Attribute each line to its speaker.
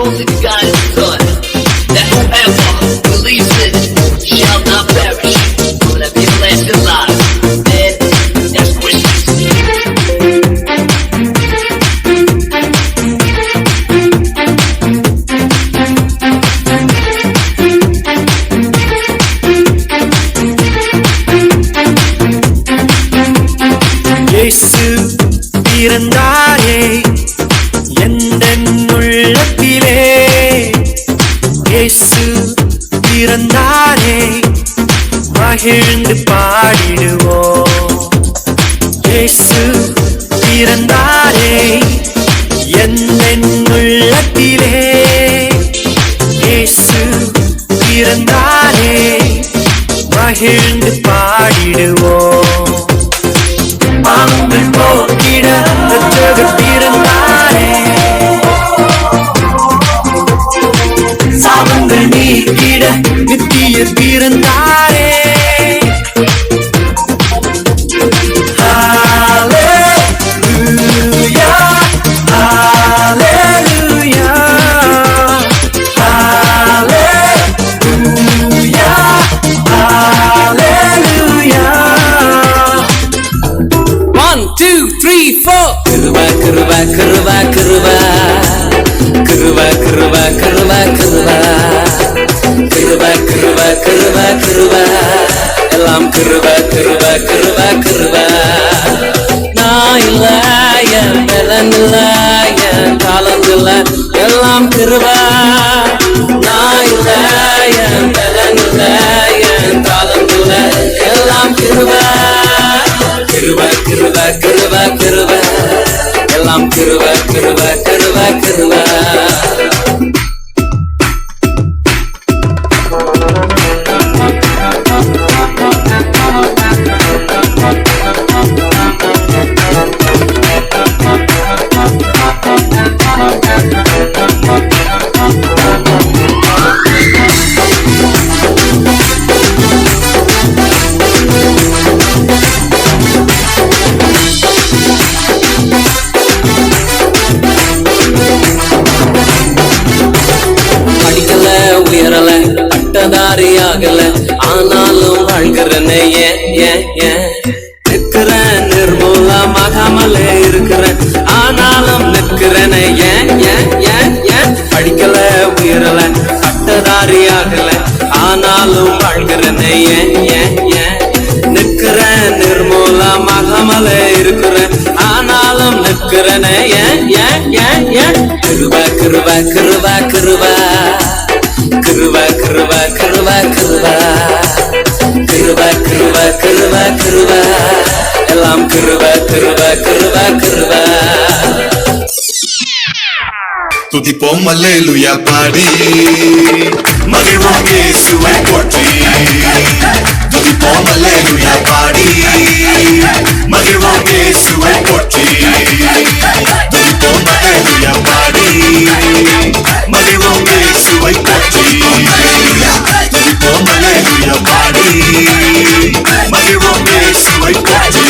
Speaker 1: only begotten Son, that whoever believes in it shall not perish, but have everlasting life. And that's Christmas.
Speaker 2: இயேசு பிறந்தாரே எந்தன் உள்ளத்திலே, இயேசு பிறந்தாரே மகிழ்ந்து பாடிடுவோம். இயேசு பிறந்தாரே எந்தன் உள்ளத்திலே, இயேசு பிறந்தாரே மகிழ்ந்து பாடிடுவோம். பாவங்கள் போக்கிட ரட்சகர் பிறந்தாரே, சாபங்கள் நீக்கிட நித்தியர் பிறந்தாரே. ஹல்லேலூயா, ஹல்லேலூயா, ஹல்லேலூயா, ஹல்லேலூயா. 1, 2, 3, 4. கிருபா கிருபா கிருபா கிருபா கிருபா கிருபா கிருபா கிருபா கிருபா கிருபா கிருபா கிருபா எல்லாம் கிருபா கிருபா கிருபா கிருபா. நான் இல்ல, என் பலன் இல்ல, என் காலம் இல்ல, எல்லாம் கிருபா. நான் இல்ல, என் பலன் இல்ல, என் காலம் இல்ல, எல்லாம் கிருபா. கிருபா கிருபா கிருபா கிருபா எல்லாம் கிருபா கிருபா கிருபா கிருபா. உயரல பட்டதாரி ஆகல, ஆனாலும் வாழ்கிறனே ஏன் ஏன் ஏன் நிற்கிறேன். நிர்மூலமாகாமல இருக்கிறேன், ஆனாலும் நிற்கிறேனே ஏன் ஏன் ஏன் ஏன். படிக்கல உயரல பட்டதாரி ஆகல, ஆனாலும் வாழ்கிறனே ஏன் ஏன் ஏன். நிற்கிறேன் நிர்மூலமாகாமல இருக்கிறேன், ஆனாலும் நிற்கிறேனே ஏன் ஏன் ஏன் ஏன். கிருபா கிருபா கிருபா கிருபா கிருபா கிருபா கிருபா கிருபா கிருபா கிருபா கிருபா கிருபா எல்லாம் கிருபா கிருபா கிருபா கிருபா.
Speaker 3: துதிப்போம் அல்லேலூயா பாடி மகிழ்வோம் இயேசுவை போற்றி. துதிப்போம் அல்லேலூயா பாடி மகிழ்வோம் இயேசுவை போற்றி. துதிப்போம் அல்லேலூயா பாடி மகிழ்வோம் இயேசுவை போற்றி. துதிப்போம் அல்லேலூயா பாடி மகிழ்வோம் இயேசுவை போற்றி.